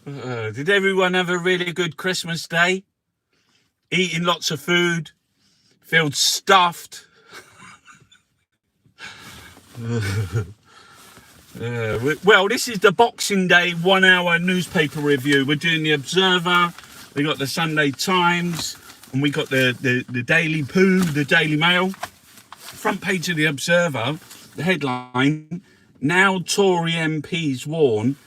Did everyone have a really good Christmas day? Eating lots of food, feel stuffed. Well, this is the Boxing Day 1 hour newspaper review. We're doing the Observer, we got the Sunday Times, and we got the Daily Poo, the Daily Mail. Front page of the Observer, the headline, now Tory MPs warn,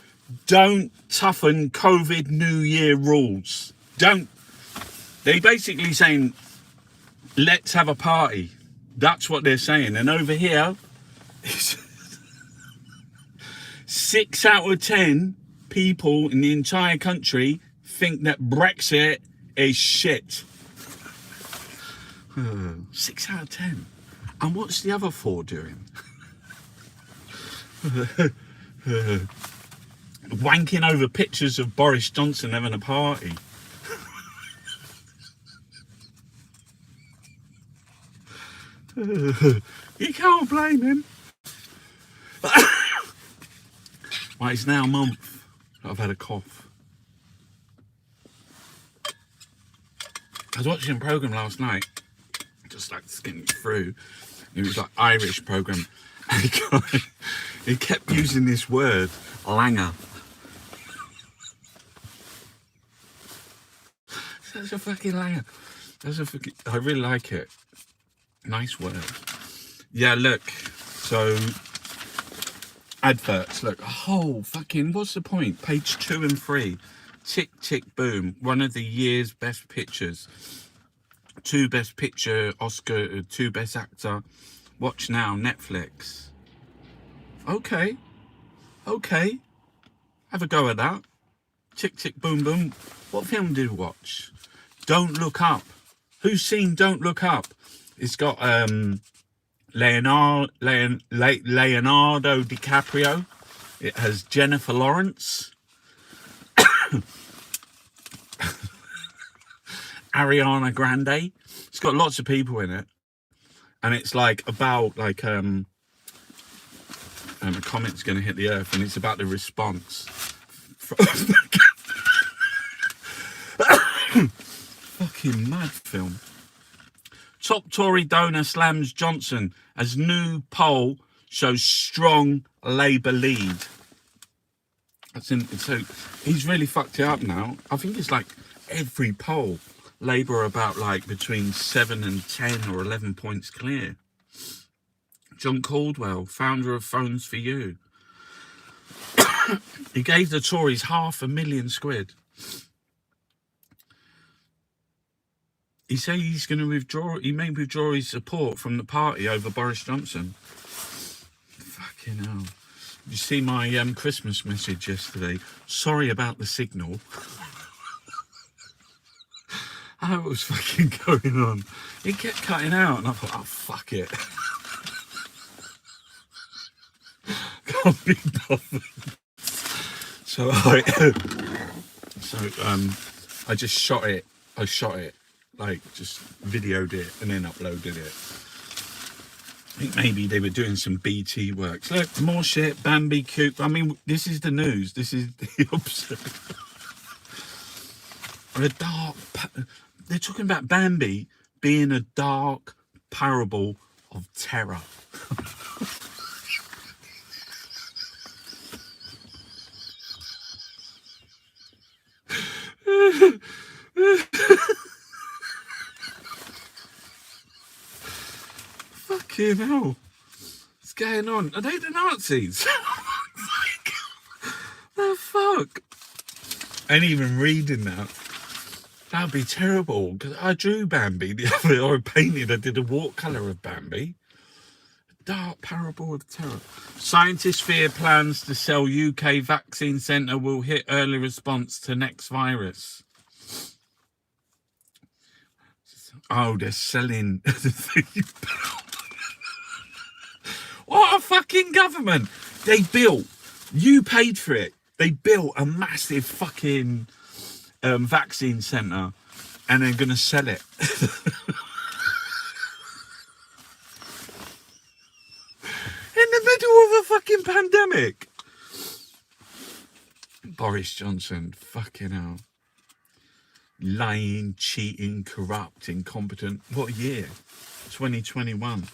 don't toughen COVID New Year rules. Don't. They're basically saying, let's have a party. That's what they're saying. And over here, 6 out of 10 people in the entire country think that Brexit is shit. 6 out of 10. And what's the other 4 doing? Wanking over pictures of Boris Johnson having a party. You can't blame him. Well, it's now a month I've had a cough. I was watching a programme last night, just like skimming through. It was like Irish programme. And he kept using this word, langer. That's a fucking langer. I really like it. Nice word. Yeah, look. So, adverts. Look. Oh, fucking. What's the point? Page 2 and 3. Tick, tick, boom. One of the year's best pictures. 2 best picture Oscar. 2 best actor. Watch now. Netflix. Okay. Have a go at that. Tick, tick, boom, boom. What film did you watch? Don't Look Up. Who's seen Don't Look Up? It's got Leonardo DiCaprio. It has Jennifer Lawrence, Ariana Grande. It's got lots of people in it, and it's like about like a comet's going to hit the Earth, and it's about the response. Fucking mad film. Top Tory donor slams Johnson as new poll shows strong Labour lead. So he's really fucked it up now. I think it's like every poll, Labour are about like between 7 and 10 or 11 points clear. John Caldwell, founder of Phones for You. He gave the Tories £500,000. He said he's going to withdraw. He may withdraw his support from the party over Boris Johnson. Fucking hell! You see my Christmas message yesterday? Sorry about the signal. How it was fucking going on? It kept cutting out, and I thought, oh fuck it. Can't be bothered. So I just shot it. Like, just videoed it and then uploaded it. I think maybe they were doing some BT work. So, look, more shit, Bambi Coop. I mean, this is the news. This is the Observer. They're talking about Bambi being a dark parable of terror. Fucking hell. What's going on? Are they the Nazis? The fuck? I ain't even reading that. That'd be terrible. Because I drew Bambi the other day, or I did a watercolour of Bambi. Dark parable of terror. Scientists fear plans to sell UK vaccine centre will hit early response to next virus. Oh, they're selling the thing. What a fucking government. They built, you paid for it. They built a massive fucking vaccine centre and they're going to sell it. In the middle of a fucking pandemic. Boris Johnson, fucking hell. Lying, cheating, corrupt, incompetent. What year? 2021.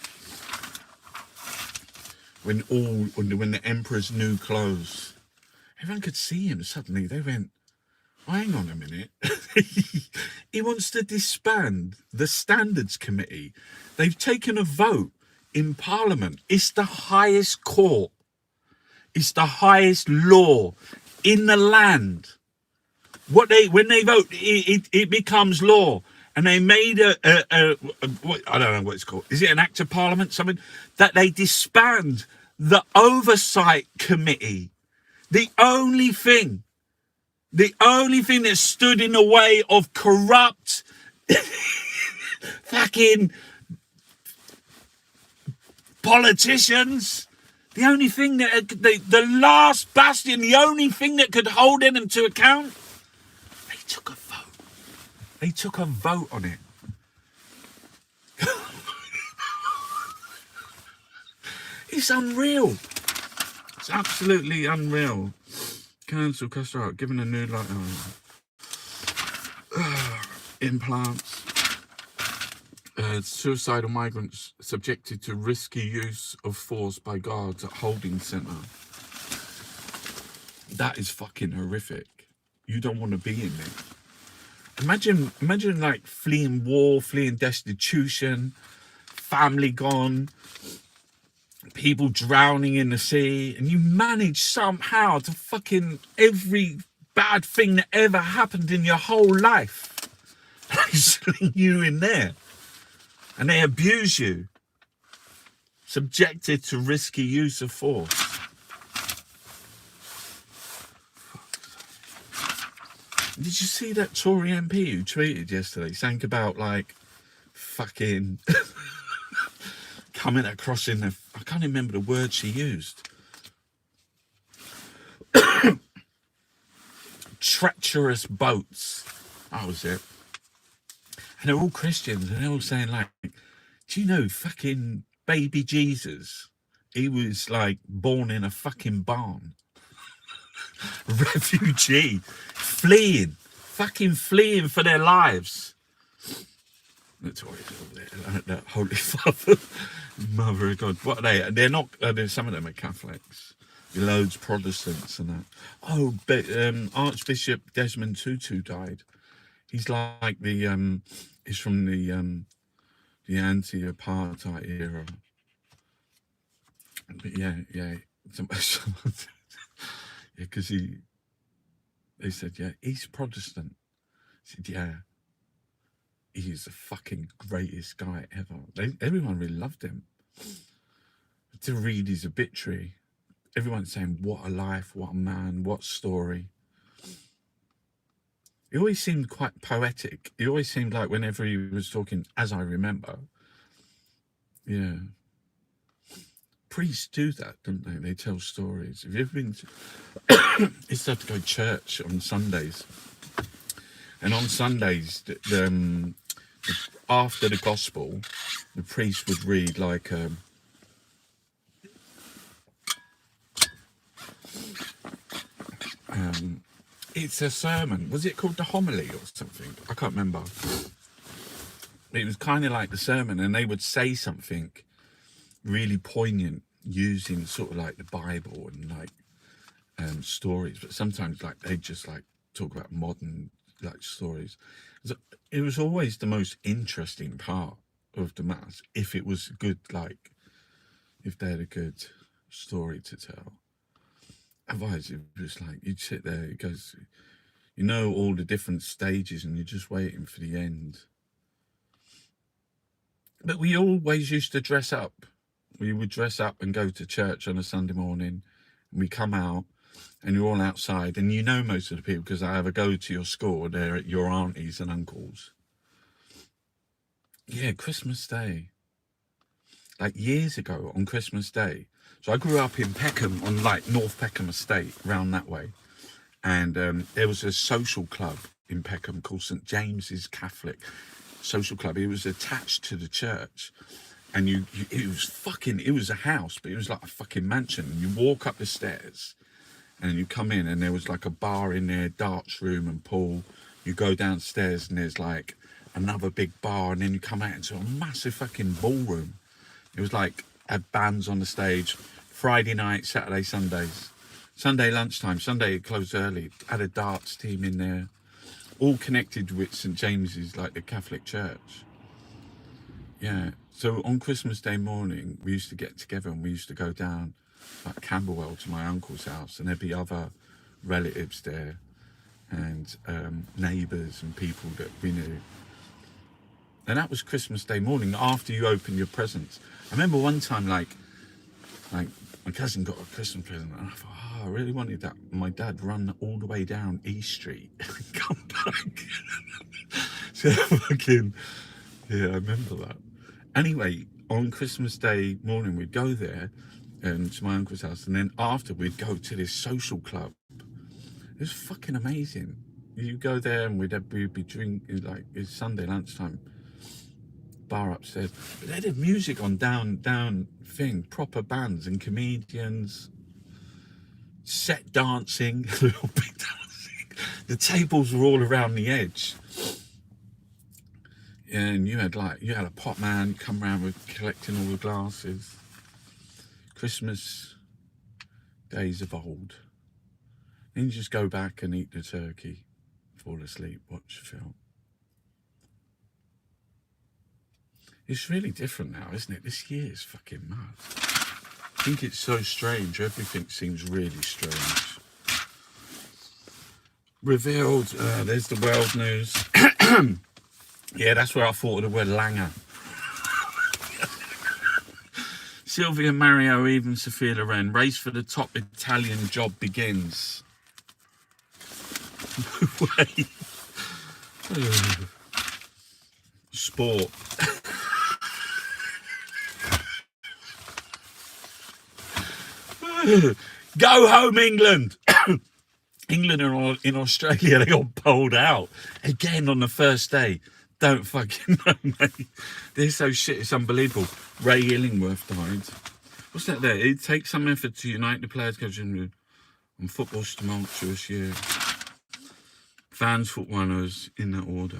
When the emperor's new clothes. Everyone could see him suddenly. They went, oh, hang on a minute. He wants to disband the Standards Committee. They've taken a vote in Parliament. It's the highest court. It's the highest law in the land. When they vote, it becomes law. And they made I don't know what it's called. Is it an act of parliament? Something that they disband the oversight committee. The only thing that stood in the way of corrupt fucking politicians. The only thing that the last bastion, the only thing that could hold them to account. They took a vote. They took a vote on it. It's unreal. It's absolutely unreal. Cancel Castro, given a new light. Implants. Suicidal migrants subjected to risky use of force by guards at holding centre. That is fucking horrific. You don't want to be in there. Imagine like fleeing war, fleeing destitution, family gone, people drowning in the sea, and you manage somehow to fucking every bad thing that ever happened in your whole life. They sling you in there. And they abuse you. Subjected to risky use of force. Did you see that Tory MP who tweeted yesterday something about like fucking coming across in the, I can't remember the word she used. Treacherous boats. That was it. And they're all Christians and they're all saying like, do you know fucking baby Jesus? He was like born in a fucking barn. Refugee, fleeing for their lives. That's always that Holy Father, Mother of God. What are they? They're not. Some of them are Catholics. Loads Protestants and that. Oh, but Archbishop Desmond Tutu died. He's like the he's from the anti-apartheid era. But yeah. Yeah, because they said, yeah, he's Protestant. I said, yeah, he's the fucking greatest guy ever. Everyone really loved him. To read his obituary, everyone's saying, what a life, what a man, what story. He always seemed quite poetic. He always seemed like whenever he was talking, as I remember, yeah. Priests do that, don't they? They tell stories. If you've been to, used to have to go to church on Sundays, and on Sundays, after the gospel, the priest would read like it's a sermon. Was it called the homily or something? I can't remember. It was kind of like the sermon, and they would say something really poignant using sort of like the Bible and like stories, but sometimes like they just like talk about modern like stories. It was always the most interesting part of the mass if it was good, like if they had a good story to tell. Otherwise it was like you'd sit there, it goes, you know, all the different stages and you're just waiting for the end. But we always used to dress up. We would dress up and go to church on a Sunday morning, and we come out and you're all outside, and you know most of the people because I either go to your school, they're at your aunties and uncles. Yeah, Christmas Day. Like years ago on Christmas Day. So I grew up in Peckham, on like North Peckham Estate, round that way. And there was a social club in Peckham called St James's Catholic Social Club. It was attached to the church. And it was a house, but it was like a fucking mansion. And you walk up the stairs and you come in and there was like a bar in there, darts room and pool. You go downstairs and there's like another big bar, and then you come out into a massive fucking ballroom. It was like, had bands on the stage, Friday night, Saturday, Sundays. Sunday lunchtime, Sunday it closed early, had a darts team in there, all connected with St James's, like the Catholic Church. Yeah, so on Christmas Day morning, we used to get together and we used to go down like Camberwell to my uncle's house, and there'd be other relatives there and neighbours and people that we knew. And that was Christmas Day morning after you open your presents. I remember one time, like my cousin got a Christmas present, and I thought, oh, I really wanted that. My dad run all the way down East Street and come back. So fucking, yeah, I remember that. Anyway, on Christmas Day morning, we'd go there to my uncle's house, and then after we'd go to this social club. It was fucking amazing. You go there and we'd be drinking, like, it's Sunday lunchtime, bar upstairs. But they'd have music on down thing, proper bands and comedians, set dancing, little bit dancing. The tables were all around the edge. And you had a pot man come around with collecting all the glasses. Christmas days of old. Then you just go back and eat the turkey, fall asleep, watch a film. It's really different now, isn't it? This year is fucking mad. I think it's so strange. Everything seems really strange. Revealed, there's the world news. Yeah, that's where I thought of the word langer. Silvia Mario, even Sophia Loren. Race for the top Italian job begins. No way. Sport. Go home, England. England are in Australia. They got bowled out again on the first day. Don't fucking know, mate. They're so shit. It's unbelievable. Ray Illingworth died. What's that there? It takes some effort to unite the players coaching on football's tumultuous year. Fans, foot runners, in that order.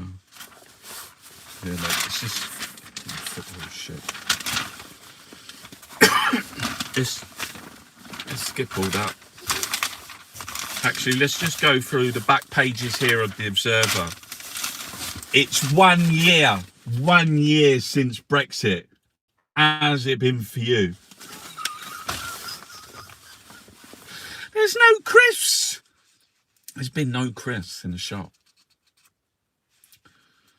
Yeah, like, it's just football shit. Let's skip all that. Actually, let's just go through the back pages here of the Observer. It's 1 year since Brexit. How's it been for you? There's no crisps. There's been no crisps in the shop.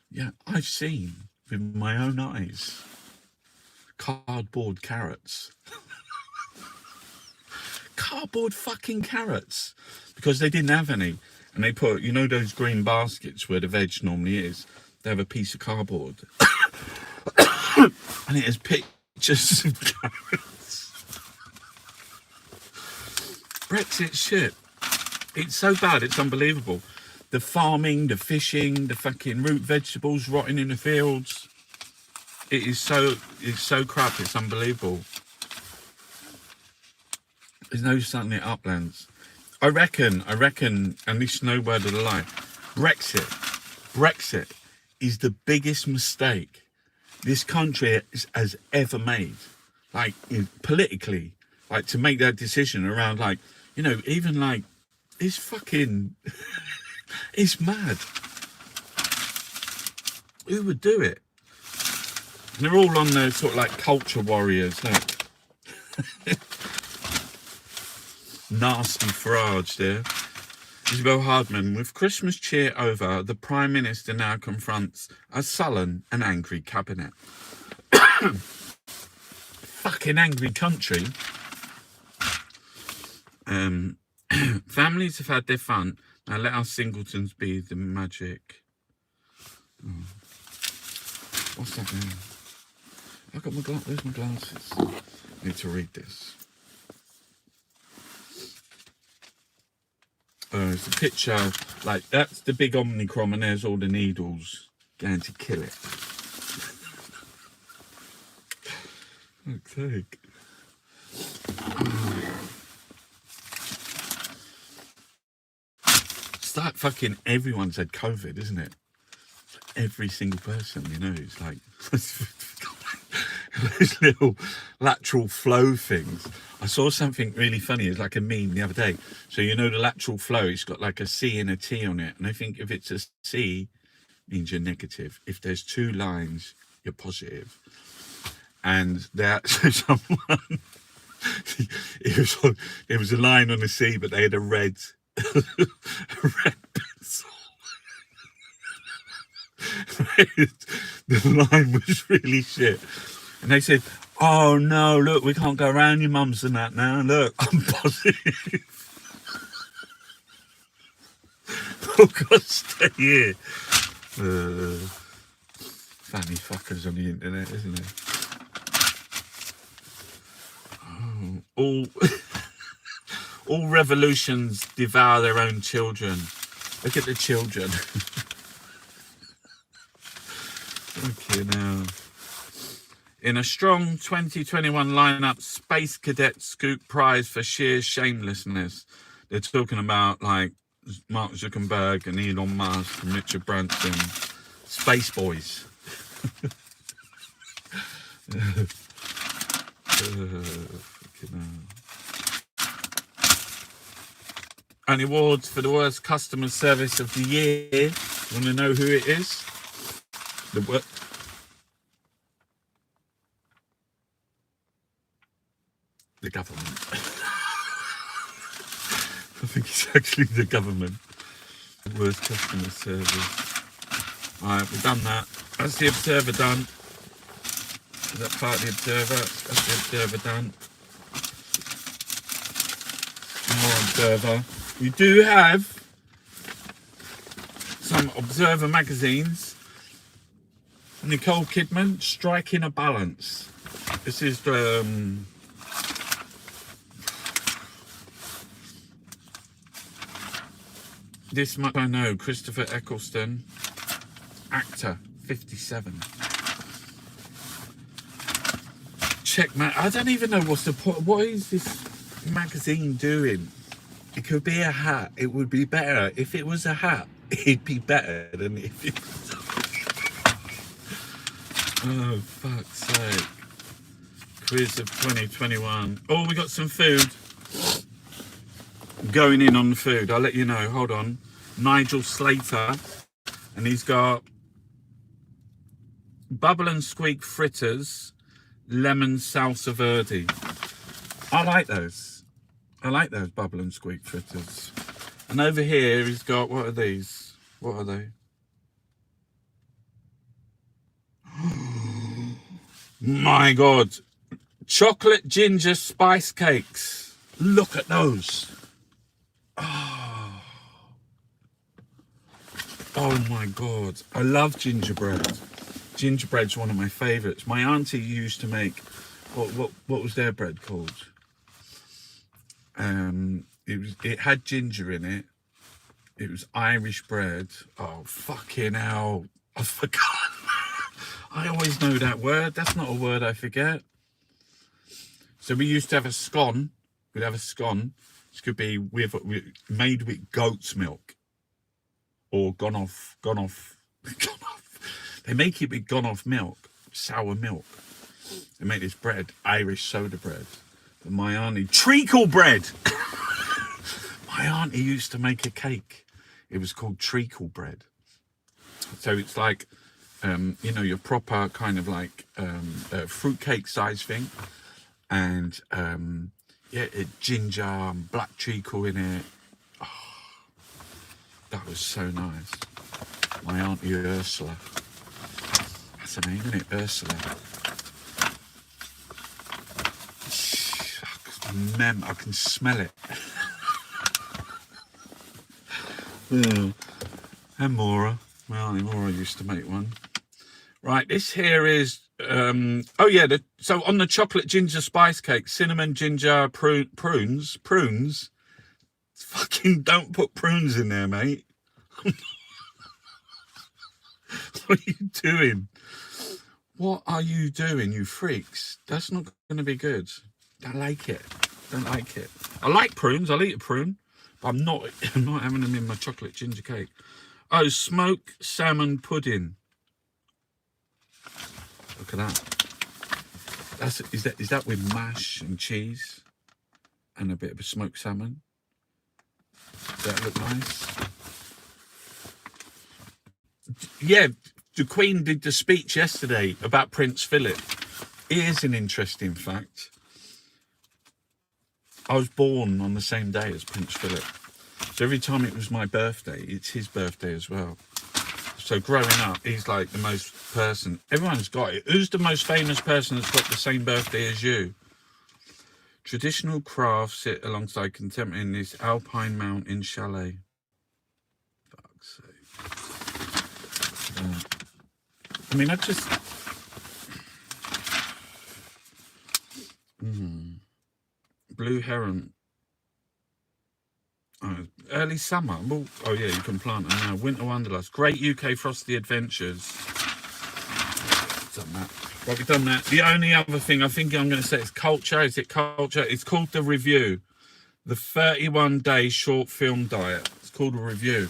Yeah, I've seen with my own eyes cardboard carrots. Cardboard fucking carrots. Because they didn't have any. And they put, you know those green baskets where the veg normally is? They have a piece of cardboard. And it has pictures of carrots. Brexit shit. It's so bad, it's unbelievable. The farming, the fishing, the fucking root vegetables rotting in the fields. It's so crap, it's unbelievable. There's no sun in the uplands. I reckon, and this is no word of a lie, Brexit is the biggest mistake this country has ever made. Like, politically, like, to make that decision around, like, you know, even like, it's fucking, it's mad. Who would do it? And they're all on the sort of like culture warriors, look. Nasty Farage there. Isabel Hardman, with Christmas cheer over, the Prime Minister now confronts a sullen and angry cabinet. Fucking angry country. Families have had their fun. Now let our singletons be the magic. Oh. What's that now? I've got my where's my glasses? I need to read this. It's a picture, like, that's the big Omnicron, and there's all the needles going to kill it. Okay. It's like fucking everyone's had COVID, isn't it? Every single person, you know, it's like those little lateral flow things. I saw something really funny. It's like a meme the other day. So you know the lateral flow, it's got like a C and a T on it. And I think if it's a C, means you're negative. If there's two lines, you're positive. And there, so someone, it was a line on the C, but they had a red, a red pencil. The line was really shit. And they said, oh no, look, we can't go around your mums and that now. Look, I'm positive. Oh God, stay here. Funny fuckers on the internet, isn't it? Oh, all revolutions devour their own children. Look at the children. Okay, now. In a strong 2021 lineup, Space Cadet scoop prize for sheer shamelessness. They're talking about like Mark Zuckerberg and Elon Musk and Richard Branson, Space Boys. And awards for the worst customer service of the year. You want to know who it is? The government. I think it's actually the government. Worst customer service. Alright, we've done that. That's the Observer done. Is that part of the Observer? That's the Observer done. More Observer. We do have some Observer magazines. Nicole Kidman, Striking a Balance. This is this much I know. Christopher Eccleston, actor, 57. Checkmate. I don't even know what's the point. What is this magazine doing? It could be a hat. It would be better if it was a hat. It'd be better than if it was. Oh, fuck's sake. Quiz of 2021. Oh, we got some food. Going in on the food. I'll let you know. Hold on. Nigel Slater. And he's got Bubble and Squeak fritters, lemon salsa verde. I like those. I like those Bubble and Squeak fritters. And over here he's got, what are these? What are they? My God. Chocolate ginger spice cakes. Look at those. Oh my God. I love gingerbread. Gingerbread's one of my favourites. My auntie used to make, what was their bread called? It had ginger in it. It was Irish bread. Oh, fucking hell. I forgot. I always know that word. That's not a word I forget. So we used to have a scone. We'd have a scone. This could be made with goat's milk. Or gone off. They make it with gone off milk. Sour milk. They make this bread. Irish soda bread. But my auntie... Treacle bread! My auntie used to make a cake. It was called treacle bread. So it's like... you know, your proper kind of like fruitcake size thing, and yeah, ginger and black treacle in it. Oh, that was so nice. My auntie Ursula. That's her name, isn't it? Ursula. I can smell it. Yeah. And Maura. My auntie Maura used to make one. Right, this here is, oh yeah, so on the chocolate ginger spice cake, cinnamon, ginger, prunes, fucking don't put prunes in there, mate. What are you doing? What are you doing, you freaks? That's not going to be good. Don't like it. I like prunes, I'll eat a prune, I'm not having them in my chocolate ginger cake. Oh, smoked salmon pudding. Look at that. Is that with mash and cheese and a bit of a smoked salmon? Does that look nice? Yeah, the Queen did the speech yesterday about Prince Philip. It is an interesting fact. I was born on the same day as Prince Philip. So every time it was my birthday, it's his birthday as well. So growing up, he's like the most person. Everyone's got it. Who's the most famous person that's got the same birthday as you? Traditional crafts sit alongside contemporary in this alpine mountain chalet. Fuck's sake. I mean, I just... Blue heron. Oh, early summer. Well, oh yeah, you can plant them now. Winter Wanderlust. Great UK Frosty Adventures. Done that. Right, we've done that. The only other thing I think I'm going to say is culture. Is it culture? It's called The Review. The 31-day short film diet. It's called A Review.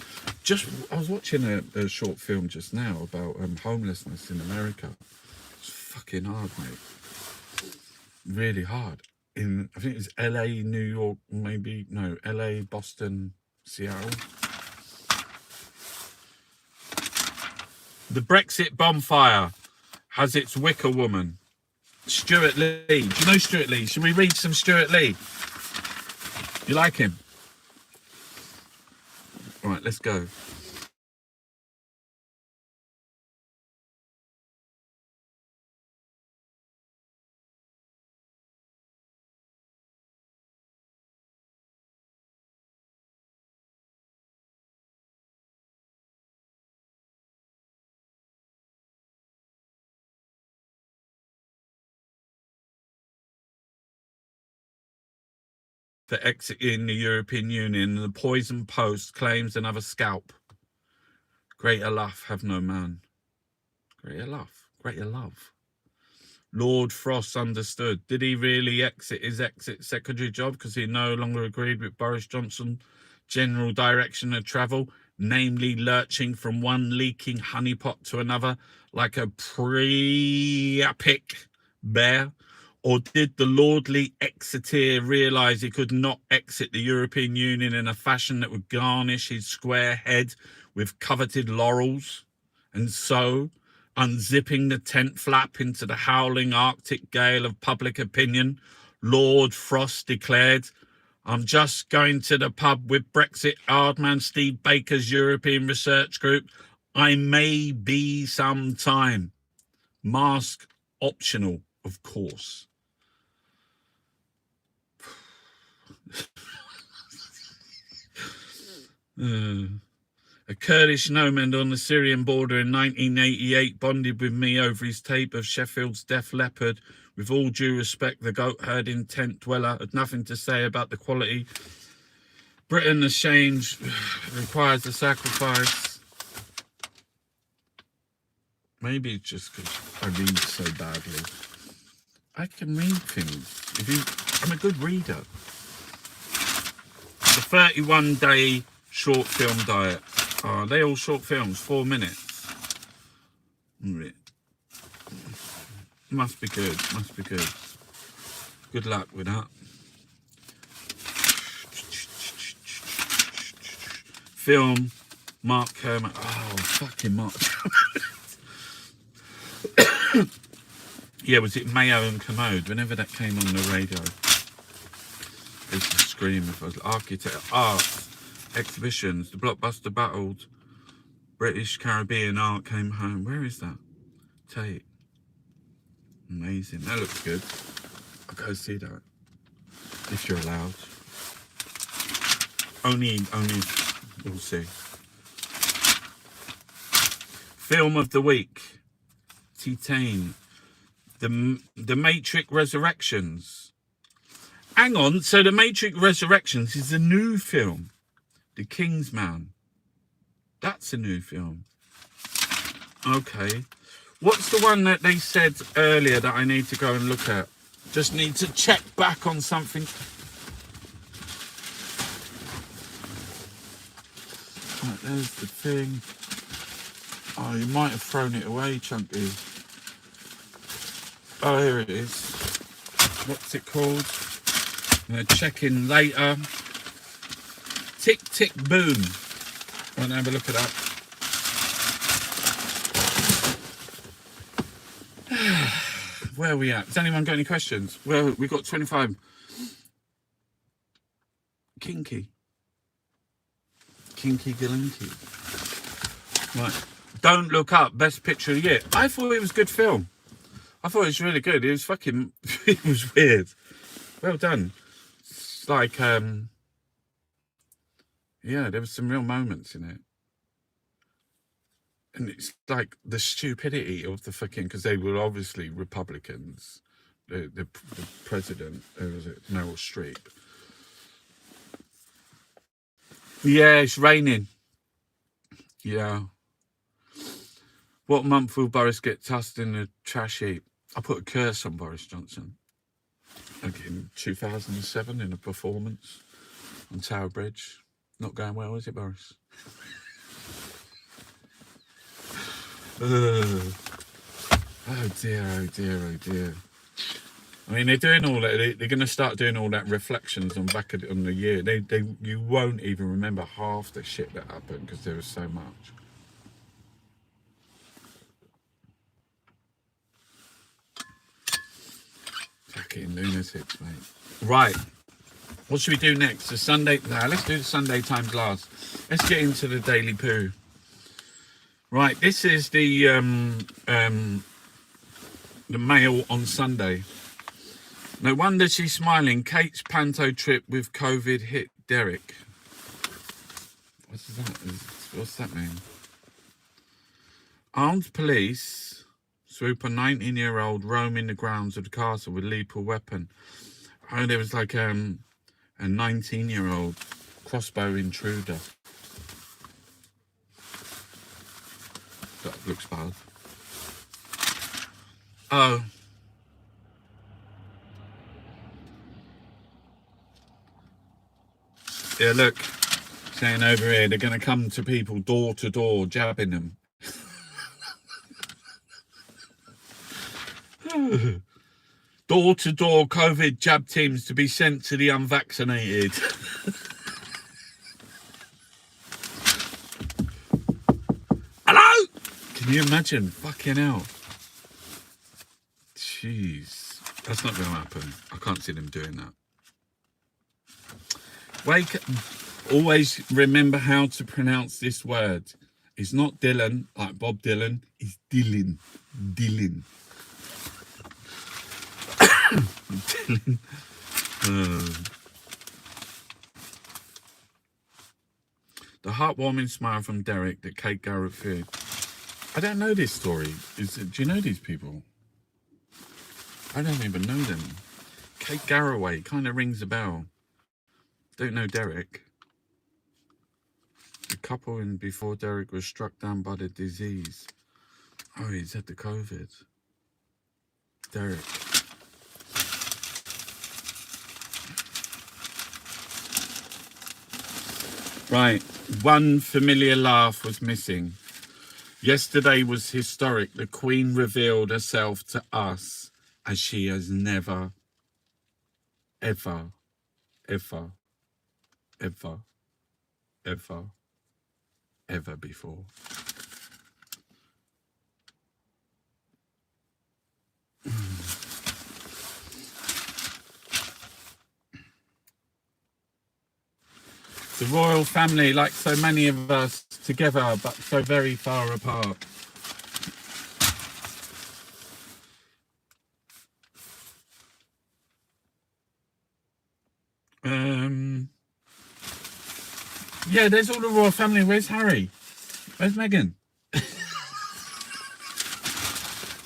I was watching a short film just now about homelessness in America. It's fucking hard, mate. Really hard. I think it was LA, New York, maybe, no, LA, Boston, Seattle. The Brexit bonfire has its Wicker Woman. Stuart Lee. Do you know Stuart Lee? Should we read some Stuart Lee? You like him? All right, let's go. For exiting the European Union, the Poison Post claims another scalp. Greater love have no man. Greater love. Lord Frost understood. Did he really exit his exit secretary job because he no longer agreed with Boris Johnson's general direction of travel, namely lurching from one leaking honeypot to another like a priapic bear? Or did the lordly exiteer realise he could not exit the European Union in a fashion that would garnish his square head with coveted laurels? And so, unzipping the tent flap into the howling Arctic gale of public opinion, Lord Frost declared, I'm just going to the pub with Brexit hardman Steve Baker's European Research Group. I may be some time. Mask optional, of course. A Kurdish nomad on the Syrian border in 1988 bonded with me over his tape of Sheffield's Def Leppard. With all due respect, the goat-herding tent dweller had nothing to say about the quality. Britain, as change requires a sacrifice. Maybe it's just because I read so badly. I can read things. I'm a good reader. The 31-day short film diet. Oh, they all short films, 4 minutes. Must be good. Good luck with that. Film, Mark Kermit. Oh, fucking Mark. Yeah, was it Mayo and Commode? Whenever that came on the radio, I used to scream if I was architect, art, exhibitions, the blockbuster battled, British Caribbean art came home. Where is that? Tate. Amazing. That looks good. I'll go see that. If you're allowed. Only we'll see. Film of the week. Titan. The Matrix Resurrections. Hang on, so The Matrix Resurrections is a new film. The Kingsman. That's a new film. Okay. What's the one that they said earlier that I need to go and look at? Just need to check back on something. Right, there's the thing. Oh, you might have thrown it away, Chunky. Oh, here it is. What's it called? I'm going to check in later. Tick, tick, boom. I'm going to have a look at that. Where are we at? Has anyone got any questions? Well, we've got 25. Kinky Galinky. Right. Don't Look Up, best picture of the year. I thought it was a good film. I thought it was really good. It was fucking, it was weird. Well done. It's like, yeah, there was some real moments in it. And it's like the stupidity of the fucking, because they were obviously Republicans. The president, who was it? Meryl Streep. Yeah, it's raining. Yeah. What month will Boris get tossed in the trash heap? I put a curse on Boris Johnson. Like in 2007 in a performance on Tower Bridge. Not going well, is it, Boris? Oh dear, oh dear, oh dear. I mean, they're doing all that. They're going to start doing all that reflections on on the year. You won't even remember half the shit that happened because there was so much. Fucking lunatics, mate. Right. What should we do next? The Sunday. Nah, let's do the Sunday Times last. Let's get into the Daily Poo. Right. This is the Mail on Sunday. No wonder she's smiling. Kate's panto trip with COVID hit Derek. What's that mean? Armed police swoop a 19-year-old roaming the grounds of the castle with lethal weapon. Oh, there was like a 19-year-old crossbow intruder. That looks bad. Oh. Yeah, look, saying over here, they're going to come to people door to door, jabbing them. Door to door COVID jab teams to be sent to the unvaccinated. Hello? Can you imagine? Fucking hell. Jeez. That's not going to happen. I can't see them doing that. Always remember how to pronounce this word. It's not Dylan, like Bob Dylan. It's Dylan. Dylan. Dylan. The heartwarming smile from Derek that Kate Garrett feared. I don't know this story. Do you know these people? I don't even know them. Kate Garraway kind of rings a bell. Don't know Derek. The couple in before Derek was struck down by the disease. Oh, he's had the COVID. Derek. Right, one familiar laugh was missing. Yesterday was historic. The Queen revealed herself to us as she has never, ever, ever, ever, ever, ever before. The royal family, like so many of us, together but so very far apart. Yeah, there's all the royal family. Where's Harry? Where's Meghan? It's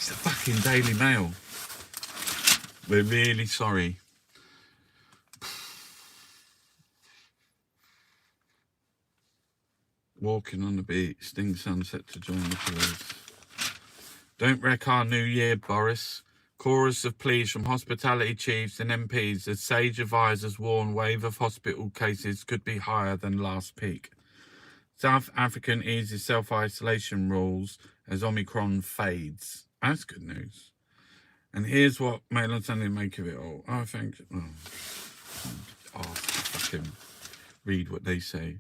the fucking Daily Mail. We're really sorry. Walking on the beach, sting sunset to join the police. Don't wreck our new year, Boris. Chorus of pleas from hospitality chiefs and MPs as sage advisors warn wave of hospital cases could be higher than last peak. South African eases self-isolation rules as Omicron fades. That's good news. And here's what Mail on Sunday make of it all. Oh, thanks. I'll fucking read what they say.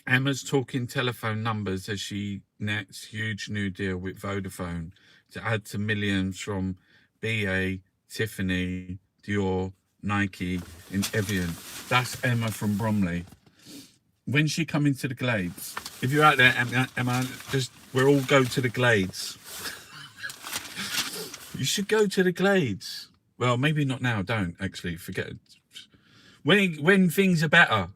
Emma's talking telephone numbers as she nets huge new deal with Vodafone to add to millions from BA, Tiffany, Dior, Nike, and Evian. That's Emma from Bromley. When's she coming to the Glades? If you're out there, Emma, we'll all go to the Glades. You should go to the Glades. Well, maybe not now. Don't actually forget it. When things are better.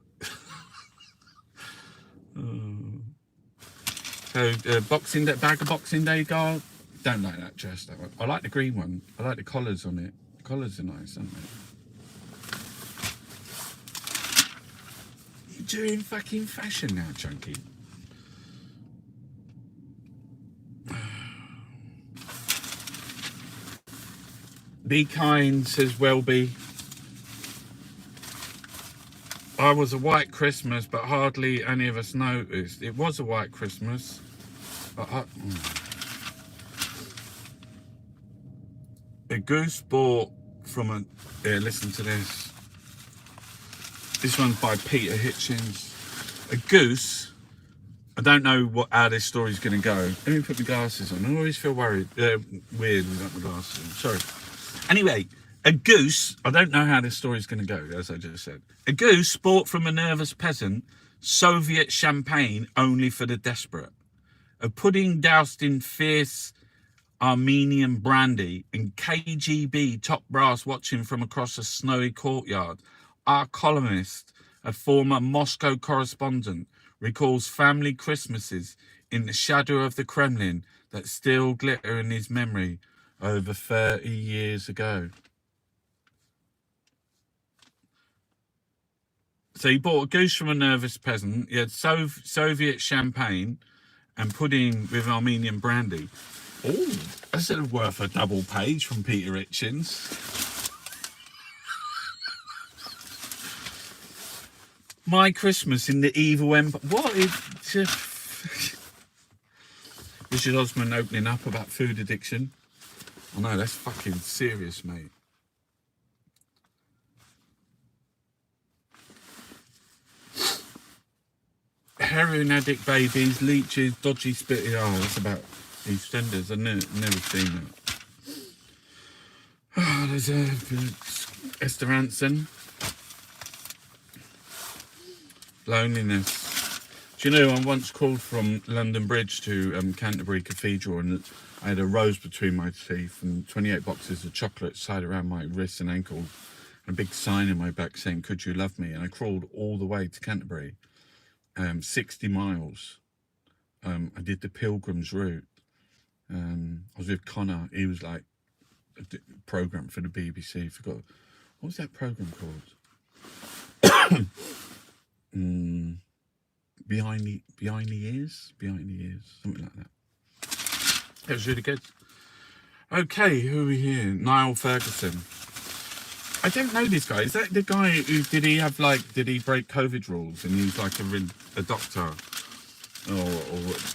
So Boxing Day, bag of Boxing Day guard. Don't like that dress. That one. I like the green one. I like the collars on it. The collars are nice, aren't they? You're doing fucking fashion now, Chunky. Be kind, says Welby. I was a white Christmas, but hardly any of us noticed. It was a white Christmas. But a goose bought from a... Here, listen to this. This one's by Peter Hitchens. A goose... I don't know how this story's going to go. Let me put my glasses on. I always feel weird without my glasses on. Sorry. Anyway, a goose, I don't know how this story's going to go, as I just said. A goose bought from a nervous peasant Soviet champagne only for the desperate. A pudding doused in fierce Armenian brandy and KGB top brass watching from across a snowy courtyard. Our columnist, a former Moscow correspondent, recalls family Christmases in the shadow of the Kremlin that still glitter in his memory over 30 years ago. So he bought a goose from a nervous peasant. He had Soviet champagne and pudding with Armenian brandy. Oh, that's worth a double page from Peter Hitchens. My Christmas in the Evil Empire. What is... Richard Osman opening up about food addiction. I know, that's fucking serious, mate. Heroin addict babies, leeches, dodgy spitty. Oh, that's about EastEnders. I've never seen that. Oh, there's Esther Hansen. Loneliness. Do you know, I once crawled from London Bridge to Canterbury Cathedral and I had a rose between my teeth and 28 boxes of chocolates tied around my wrists and ankles and a big sign in my back saying, "Could you love me?" And I crawled all the way to Canterbury, 60 miles. I did the Pilgrim's route. I was with Connor. He was like a program for the BBC. Forgot, what was that program called? Behind the ears, something like that. It was really good. Okay, who are we here? Niall Ferguson. I don't know this guy. Is that the guy who did he break COVID rules and he's like a doctor or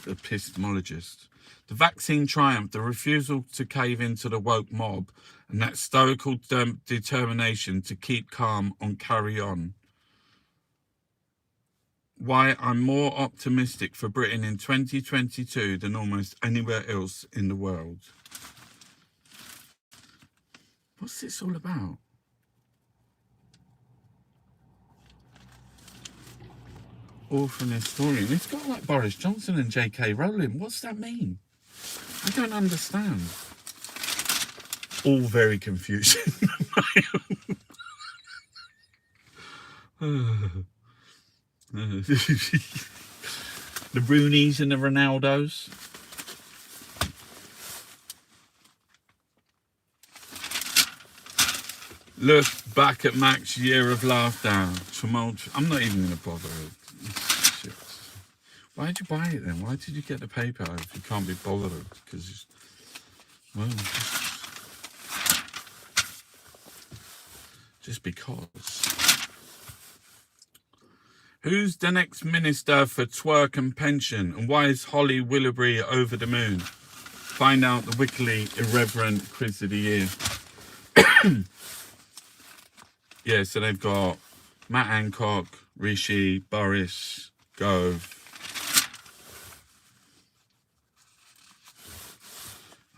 epistemologist? The vaccine triumph, the refusal to cave into the woke mob, and that stoical determination to keep calm and carry on. Why I'm more optimistic for Britain in 2022 than almost anywhere else in the world. What's this all about? Author and historian. It's got like Boris Johnson and J.K. Rowling. What's that mean? I don't understand. All very confusing. The Rooneys and the Ronaldos. Look back at Mac's year of laughter. Tumult. I'm not even going to bother. Shit. Why did you buy it then? Why did you get the paper if you can't be bothered? Because, well, just because. Who's the next minister for twerk and pension? And why is Holly Willoughby over the moon? Find out the wickedly irreverent quiz of the year. Yeah, so they've got Matt Hancock, Rishi, Boris, Gove.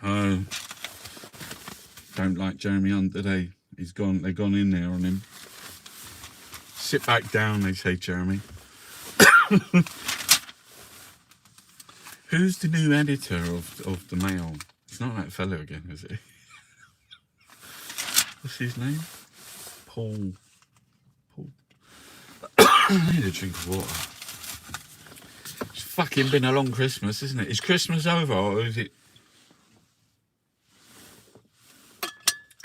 Oh, don't like Jeremy Hunt today. He's gone. They've gone in there on him. Sit back down, they say, Jeremy. Who's the new editor of the Mail? It's not that fellow again, is it? What's his name? Paul. I need a drink of water. It's fucking been a long Christmas, isn't it? Is Christmas over, or is it?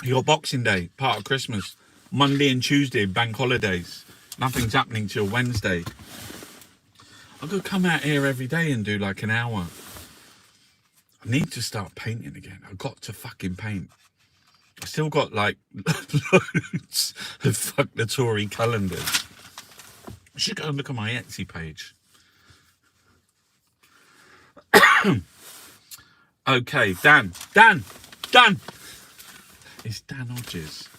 You got Boxing Day, part of Christmas. Monday and Tuesday, bank holidays. Nothing's happening till Wednesday. I'm going to come out here every day and do like an hour. I need to start painting again. I've got to fucking paint. I still got like loads of fuck the Tory calendars. I should go and look at my Etsy page. Okay, Dan. It's Dan Hodges.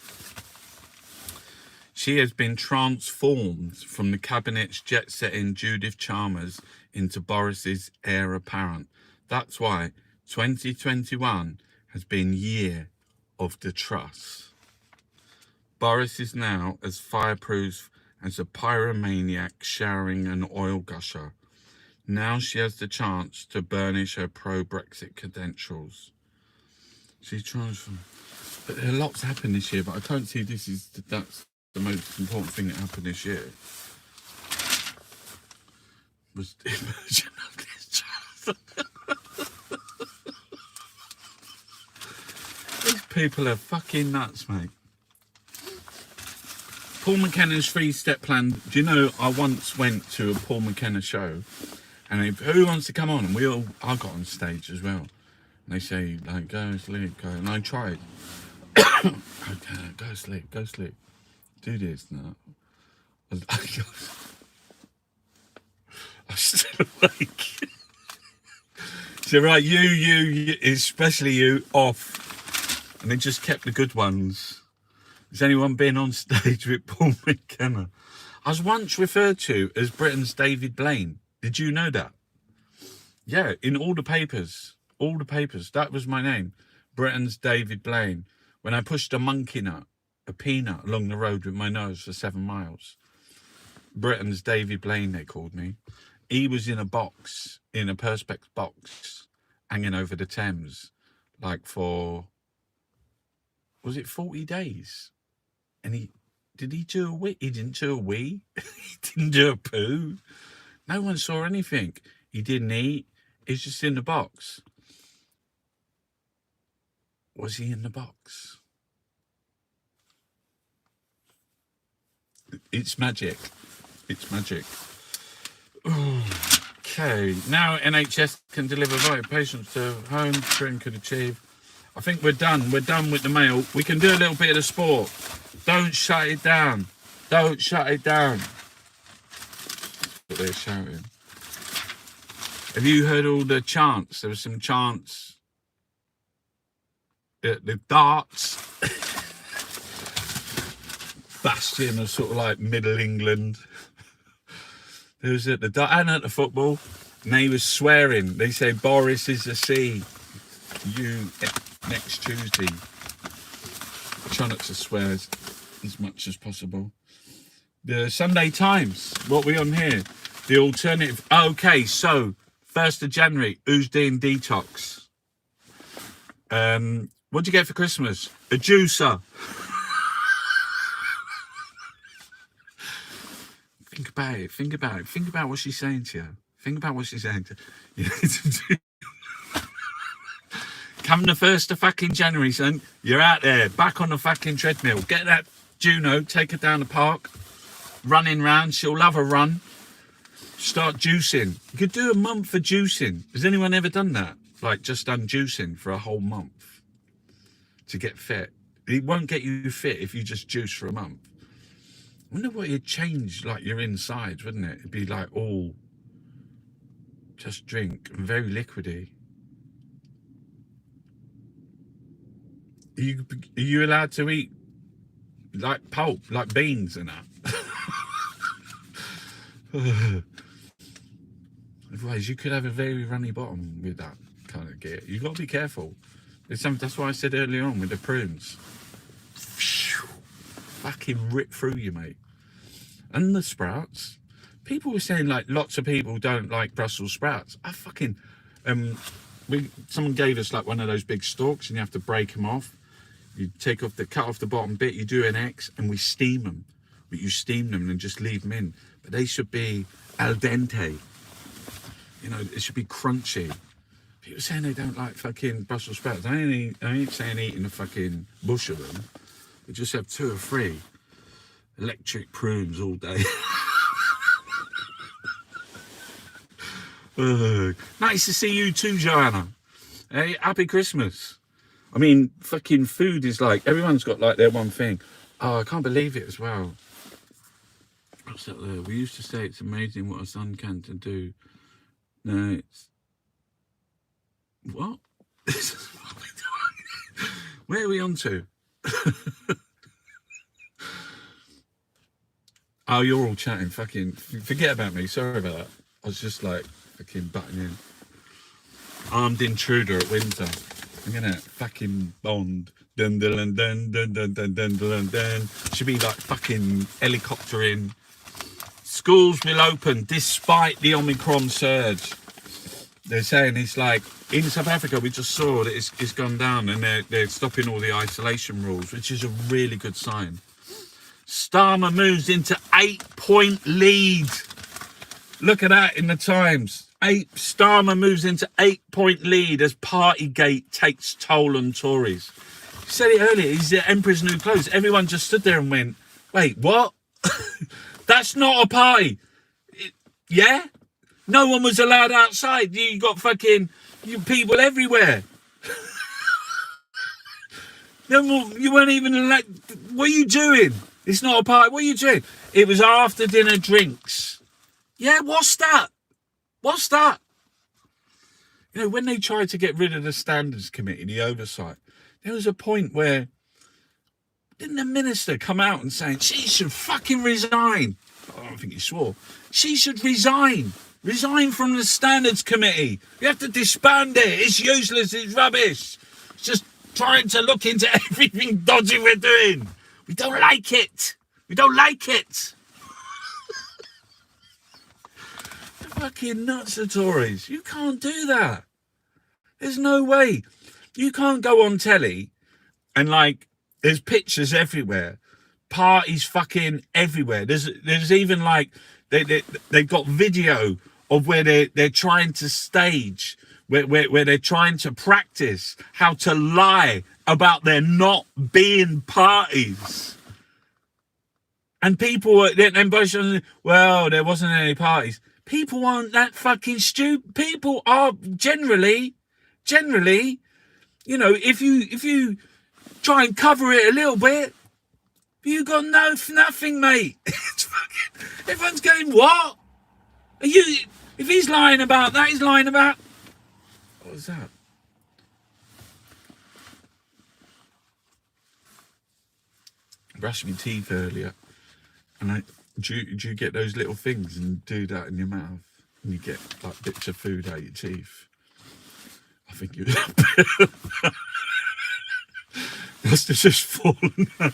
She has been transformed from the cabinet's jet-setting Judith Chalmers into Boris's heir apparent. That's why 2021 has been year of the truss. Boris is now as fireproof as a pyromaniac showering an oil gusher. Now she has the chance to burnish her pro-Brexit credentials. She's transformed. But a lot's happened this year, but I don't see that's the most important thing that happened this year. Was the immersion of this child. These people are fucking nuts, mate. Paul McKenna's 3-step plan. Do you know, I once went to a Paul McKenna show, and who wants to come on? And I got on stage as well. And they say, like, go sleep, go. And I tried. Okay, go sleep. Do this now. I'm still awake. So right, you, especially you, off. And they just kept the good ones. Has anyone been on stage with Paul McKenna? I was once referred to as Britain's David Blaine. Did you know that? Yeah, in all the papers. That was my name. Britain's David Blaine. When I pushed a peanut along the road with my nose for 7 miles. Britain's David Blaine, they called me. He was in a box, in a Perspex box, hanging over the Thames, like for, was it 40 days? And did he do a wee? He didn't do a wee. He didn't do a poo. No one saw anything. He didn't eat. He's just in the box. Was he in the box? It's magic. Okay, now NHS can deliver vital patients to home. Britain could achieve. I think we're done. We're done with the Mail. We can do a little bit of the sport. Don't shut it down. What they're shouting. Have you heard all the chants? There was some chants. The darts. Bastion of sort of like Middle England. There was at the dart and at the football, and they was swearing. They say Boris is a C. You next Tuesday. I try not to swear as much as possible. The Sunday Times. What are we on here? The alternative. Okay, so 1st of January. Who's doing detox? What'd you get for Christmas? A juicer. Think about it. Think about what she's saying to you. Come the 1st of fucking January, son. You're out there, back on the fucking treadmill. Get that Juno, take her down the park, running round. She'll love a run. Start juicing. You could do a month for juicing. Has anyone ever done that? Like just done juicing for a whole month to get fit. It won't get you fit if you just juice for a month. wonder what it'd change, like your insides, wouldn't it? It'd be like all just drink and very liquidy. Are you allowed to eat like pulp, like beans and that? Otherwise, you could have a very runny bottom with that kind of gear. You've got to be careful. That's why I said earlier on with the prunes. Fucking rip through you, mate. And the sprouts. People were saying like lots of people don't like Brussels sprouts. I fucking someone gave us like one of those big stalks, and you have to break them off. You cut off the bottom bit. You do an X, and we steam them. But you steam them and just leave them in. But they should be al dente. You know, it should be crunchy. People saying they don't like fucking Brussels sprouts. I ain't saying eating a fucking bush of them. We just have 2 or 3 electric prunes all day. Nice to see you too, Joanna. Hey, happy Christmas. I mean, fucking food is like, everyone's got like their one thing. Oh, I can't believe it as well. What's that there? We used to say it's amazing what a sun can do. No, it's... What? Where are we on to? Oh, you're all chatting. Fucking forget about me. Sorry about that. I was just like fucking butting in. Armed intruder at Windsor. I'm gonna fucking Bond. Dun dun dun dun dun dun dun dun dun. Should be like fucking helicoptering. Schools will open despite the Omicron surge. They're saying it's like in South Africa. We just saw that it's gone down, and they're stopping all the isolation rules, which is a really good sign. Starmer moves into 8-point lead. Look at that in the Times. Starmer moves into 8-point lead as Partygate takes toll on Tories. He said it earlier. He's the Emperor's New Clothes. Everyone just stood there and went, "Wait, what? That's not a party." Yeah. No one was allowed outside. You got fucking people everywhere. You weren't even allowed. What are you doing? It's not a party. What are you doing? It was after dinner drinks. Yeah, what's that? What's that? You know, when they tried to get rid of the Standards Committee, the oversight, there was a point where didn't the minister come out and saying she should fucking resign? I don't think he swore. She should resign. Resign from the Standards Committee. You have to disband it. It's useless. It's rubbish. It's just trying to look into everything dodgy we're doing. We don't like it. We don't like it. The fucking nuts, the Tories. You can't do that. There's no way. You can't go on telly and like there's pictures everywhere. Parties fucking everywhere. There's even like they've got video of where they're trying to stage, where they're trying to practice how to lie about there not being parties. And people were then both, well, there wasn't any parties. People aren't that fucking stupid. People are generally, you know, if you try and cover it a little bit, you got nothing, mate. It's fucking, everyone's going, what? Are you? If he's lying about that, he's lying about. What was that? I brushed my teeth earlier, and do you get those little things and do that in your mouth, and you get like bits of food out your teeth? I think you must have just fallen out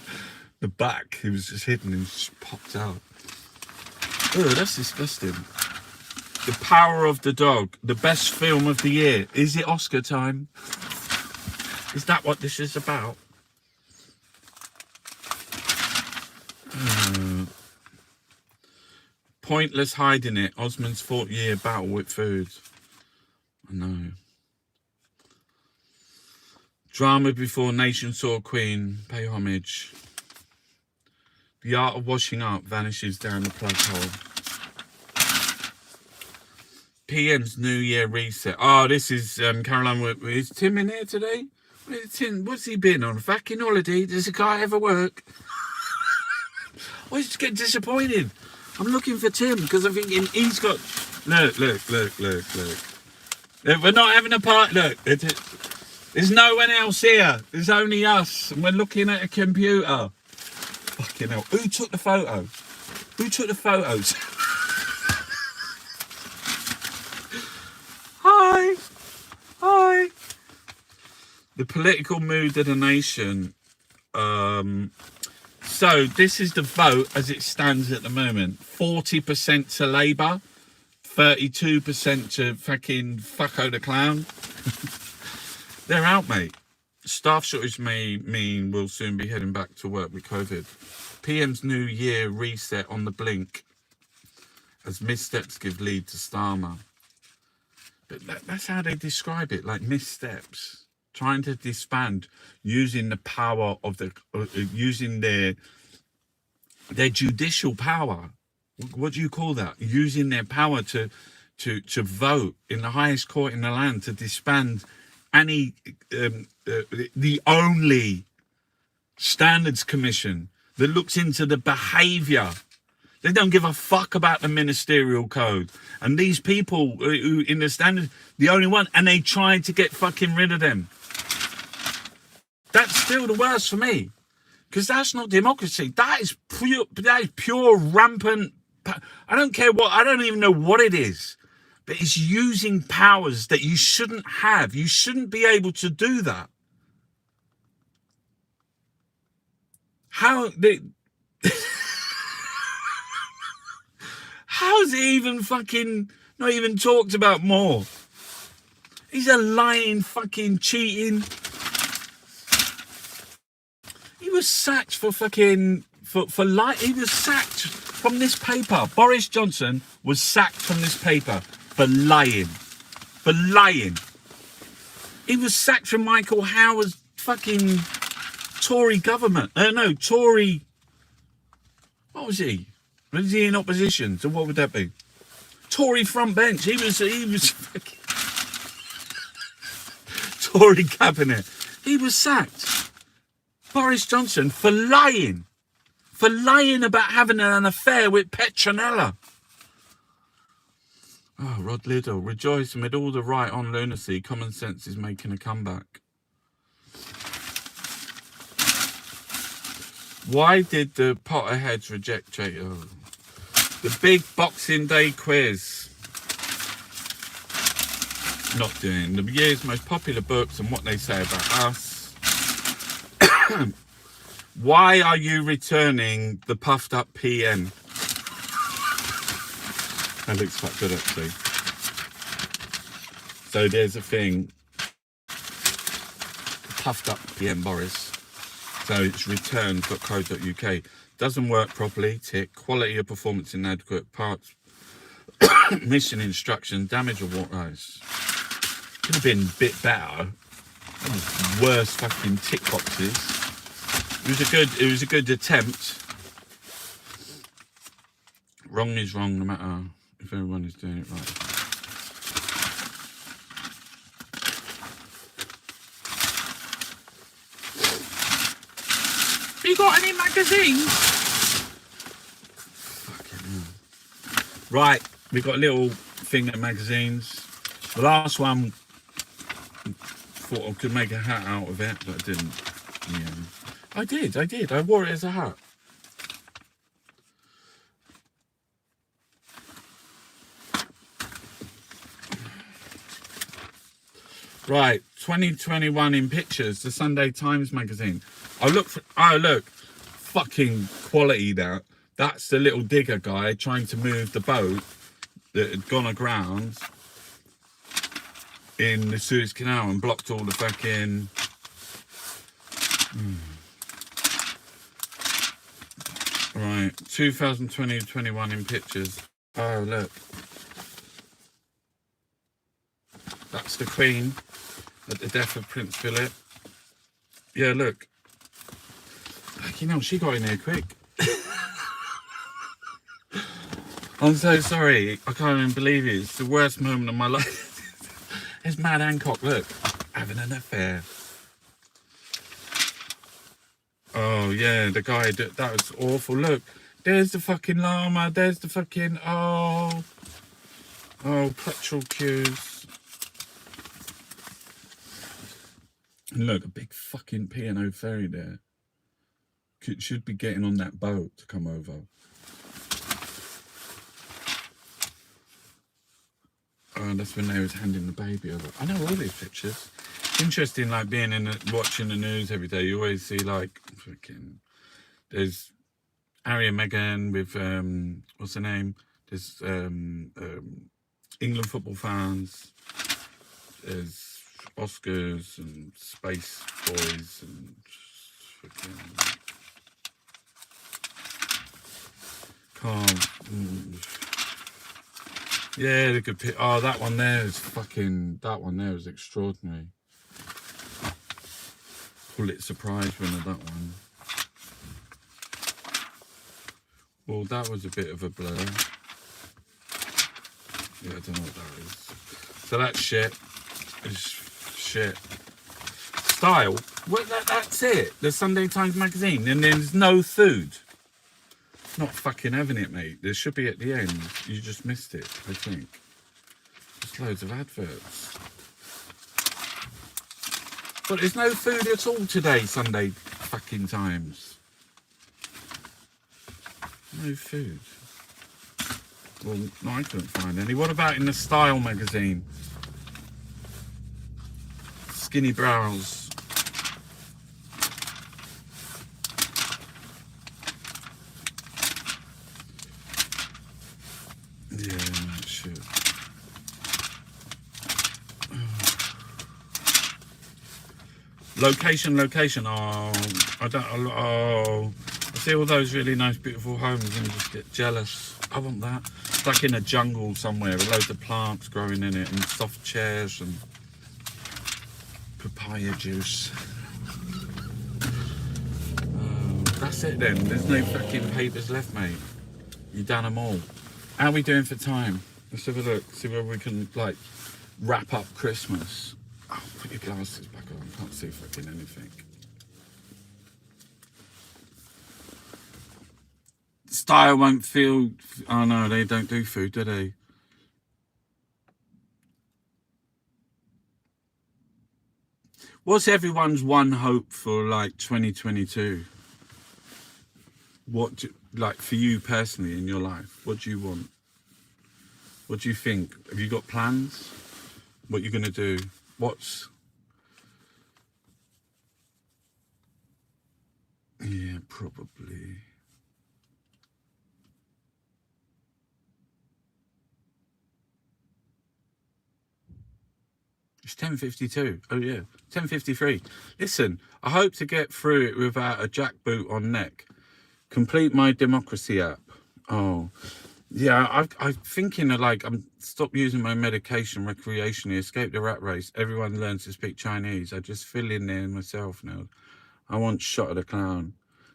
the back. It was just hidden and just popped out. Oh, that's disgusting. The Power of the Dog, the best film of the year. Is it Oscar time? Is that what this is about? Pointless hiding it. Osmond's 40-year battle with food. I know. Drama before nation saw Queen. Pay homage. The art of washing up vanishes down the plug hole. PM's New Year reset. Oh, this is Caroline. Is Tim in here today? What's he been on? Fucking holiday? Does the guy ever work? I just get disappointed. I'm looking for Tim because I'm thinking he's got. Look. We're not having a party. Look, there's no one else here. There's only us, and we're looking at a computer. Fucking hell! Who took the photo? Who took the photos? Hi. The political mood of the nation. So this is the vote as it stands at the moment. 40% to Labour, 32% to fucking Fucko the Clown. They're out, mate. Staff shortage may mean we'll soon be heading back to work with COVID. PM's New Year reset on the blink as missteps give lead to Starmer. But that's how they describe it, like missteps. Trying to disband using the power of using their judicial power. What do you call that? Using their power to vote in the highest court in the land to disband any the only standards commission that looks into the behaviour. They don't give a fuck about the ministerial code. And these people who in the standard, the only one, and they try to get fucking rid of them. That's still the worst for me, because that's not democracy. That is pure rampant. I don't care what. I don't even know what it is, but it's using powers that you shouldn't have. You shouldn't be able to do that. How is it even fucking not even talked about more? He's a lying, fucking cheating. He was sacked for fucking for lying. He was sacked from this paper. Boris Johnson was sacked from this paper for lying. For lying. He was sacked from Michael Howard's fucking Tory government. Tory. What was he? Was he in opposition? So what would that be? Tory front bench. He was fucking Tory cabinet. He was sacked. Boris Johnson for lying about having an affair with Petronella. Oh, Rod Liddell, rejoice amid all the right on lunacy, common sense is making a comeback. Why did the Potterheads reject Chater? The big Boxing Day quiz. Not doing the year's most popular books and what they say about us. Why are you returning the puffed up PM? That looks quite good actually. So there's a thing. Puffed up PM Boris. So it's return.co.uk. Doesn't work properly. Tick. Quality of performance inadequate. Parts. Mission instruction. Damage or what rise. Could have been a bit better. That was worse fucking tick boxes. It was a good attempt. Wrong is wrong no matter if everyone is doing it right. Have you got any magazines? Fucking hell. Right, we've got a little thing of magazines. The last one, thought I could make a hat out of it, but I didn't. Yeah. I did. I wore it as a hat. Right, 2021 in pictures, the Sunday Times magazine. Oh look, fucking quality that. That's the little digger guy trying to move the boat that had gone aground in the Suez Canal and blocked all the fucking... Right, 2020-21 in pictures. Oh, look. That's the Queen at the death of Prince Philip. Yeah, look. You know, she got in here quick. I'm so sorry. I can't even believe it. It's the worst moment of my life. There's Mad Hancock, look. Having an affair. Oh, yeah, the guy, that was awful. Look, There's the fucking llama. There's the fucking petrol queues. And look, a big fucking P&O ferry there. Should be getting on that boat to come over. Oh, that's when they was handing the baby over. I know all these pictures. Interesting, like being watching the news every day. You always see like fucking. There's Harry and Meghan with what's her name? There's England football fans. There's Oscars and Space Boys and fucking. Yeah, the good pick. Oh, that one there is fucking. That one there is extraordinary. Pulitzer Prize winner, that one. Well, that was a bit of a blur. Yeah, I don't know what that is. So that's shit. It's shit. Style. Well, that's it. The Sunday Times magazine, and there's no food. Not fucking having it, mate. There should be at the end. You just missed it, I think. Just loads of adverts. But there's no food at all today, Sunday fucking Times. No food. Well, no, I couldn't find any. What about in the Style magazine? Skinny brows. Yeah, shit. Location. Oh, I don't. Oh, I see all those really nice, beautiful homes and just get jealous. I want that. It's like in a jungle somewhere with loads of plants growing in it and soft chairs and papaya juice. That's it then. There's no fucking papers left, mate. You done them all. How are we doing for time? Let's have a look. See where we can like wrap up Christmas. Oh, put your glasses back on. I can't see fucking anything. Style won't feel. Oh no, they don't do food, do they? What's everyone's one hope for like 2022? What like for you personally in your life? What do you want? What do you think? Have you got plans? What you're gonna do? What's? Yeah, probably. It's 10:52. Oh yeah, 10:53. Listen, I hope to get through it without a jackboot on neck. Complete my democracy app. Oh, yeah. I'm thinking of like I'm stop using my medication recreationally. Escape the rat race. Everyone learns to speak Chinese. I just fill in there myself now. I want Shot of the Clown.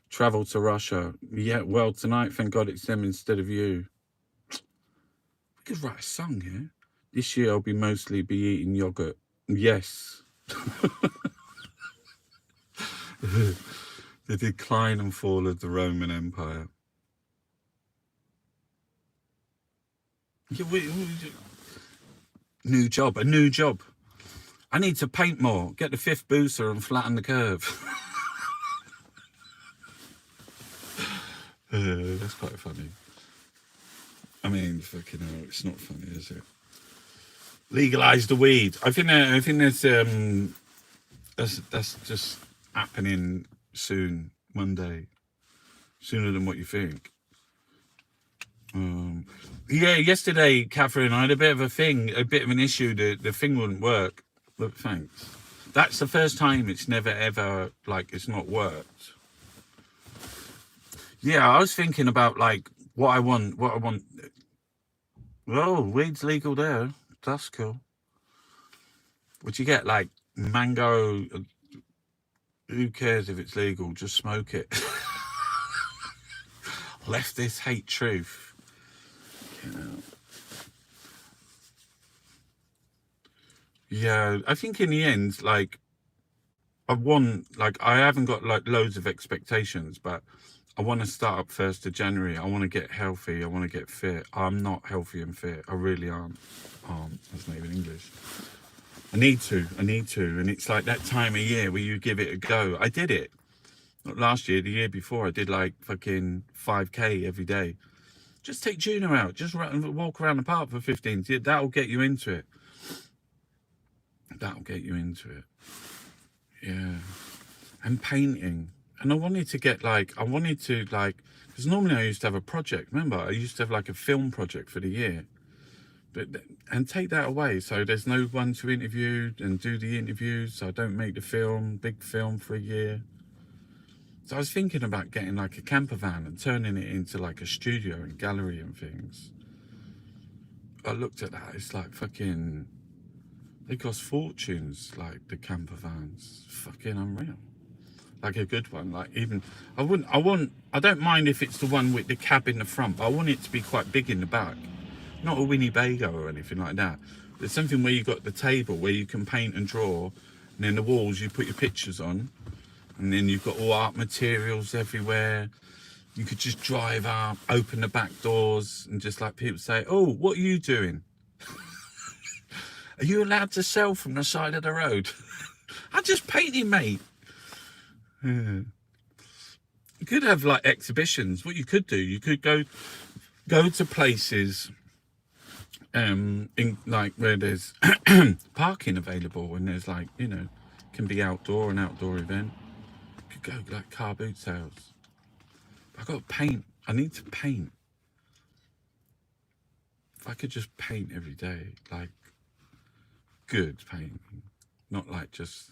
Travel to Russia. Yeah. Well, tonight, thank God it's them instead of you. We could write a song here. This year I'll mostly be eating yogurt. Yes. The decline and fall of the Roman Empire. Yeah, new job, a new job. I need to paint more, get the fifth booster and flatten the curve. That's quite funny. I mean, fucking hell, it's not funny, is it? Legalise the weed. I think that's just happening soon, Monday, sooner than what you think. Yeah, yesterday, Catherine, I had a bit of an issue. The thing wouldn't work. But thanks. That's the first time it's never ever like it's not worked. Yeah, I was thinking about like what I want. Oh, weed's legal there. That's cool. Would you get like mango? Who cares if it's legal? Just smoke it. Leftists hate truth. You know. Yeah, I think in the end, like I haven't got like loads of expectations, but I want to start up 1st of January. I want to get healthy. I want to get fit. I'm not healthy and fit. I really aren't. That's not even English. I need to. And it's like that time of year where you give it a go. I did it. Not last year, the year before, I did like fucking 5K every day. Just take Juno out. Just walk around the park for 15. That'll get you into it. That'll get you into it. Yeah. And painting. And I wanted to get because normally I used to have a project. Remember, I used to have like a film project for the year. And take that away. So there's no one to interview and do the interviews. So I don't make the big film for a year. So I was thinking about getting like a camper van and turning it into like a studio and gallery and things. I looked at that. It's like fucking, they cost fortunes, like the camper vans. Fucking unreal. Like a good one. Like even, I don't mind if it's the one with the cab in the front, but I want it to be quite big in the back. Not a Winnebago or anything like that. There's something where you've got the table where you can paint and draw, and then the walls you put your pictures on, and then you've got all art materials everywhere. You could just drive up, open the back doors, and just like people say, "Oh, what are you doing? Are you allowed to sell from the side of the road?" I'm just painting, mate. Yeah. You could have like exhibitions. What you could do, you could go to places in like where there's parking available, and there's like, you know, can be an outdoor event. You could go like car boot sales. I've got to paint. I need to paint. If I could just paint every day, like good painting, not like just,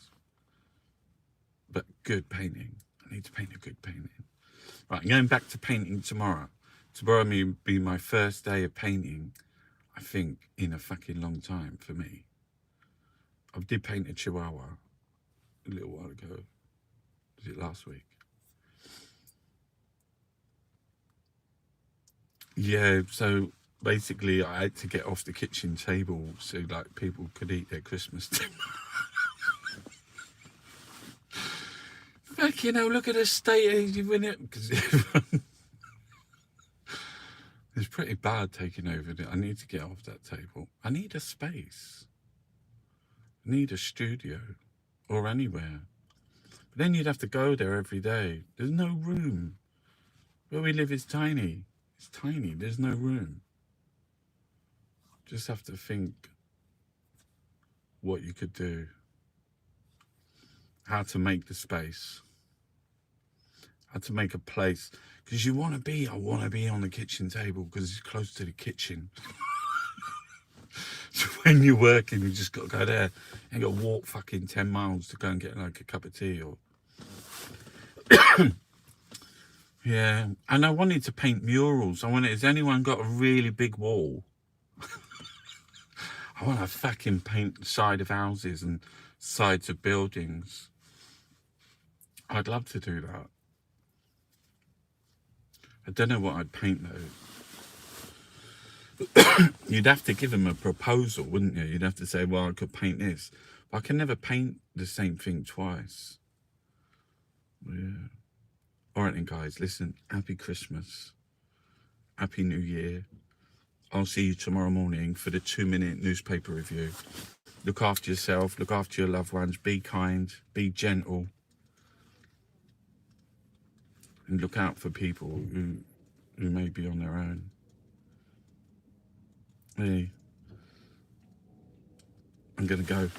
but good painting. I need to paint a good painting. Right, I'm going back to painting tomorrow. Tomorrow may be my first day of painting, I think, in a fucking long time for me. I did paint a chihuahua a little while ago. Was it last week? Yeah, so basically I had to get off the kitchen table so like people could eat their Christmas dinner. Fuck, you know, look at the state of it. Because it's pretty bad taking over. I need to get off that table. I need a space. I need a studio or anywhere. But then you'd have to go there every day. There's no room. Where we live is tiny. It's tiny. There's no room. Just have to think what you could do. How to make the space. How to make a place. Because I want to be on the kitchen table because it's close to the kitchen. So when you're working, you just got to go there and got to walk fucking 10 miles to go and get like a cup of tea or... Yeah, and I wanted to paint murals. Has anyone got a really big wall? I want to fucking paint the side of houses and sides of buildings. I'd love to do that. I don't know what I'd paint though. You'd have to give them a proposal, wouldn't you? You'd have to say, well, I could paint this. But I can never paint the same thing twice. Yeah. All right then, guys, listen, happy Christmas. Happy New Year. I'll see you tomorrow morning for the 2-minute newspaper review. Look after yourself, look after your loved ones, be kind, be gentle. And look out for people who may be on their own. Hey, I'm gonna go.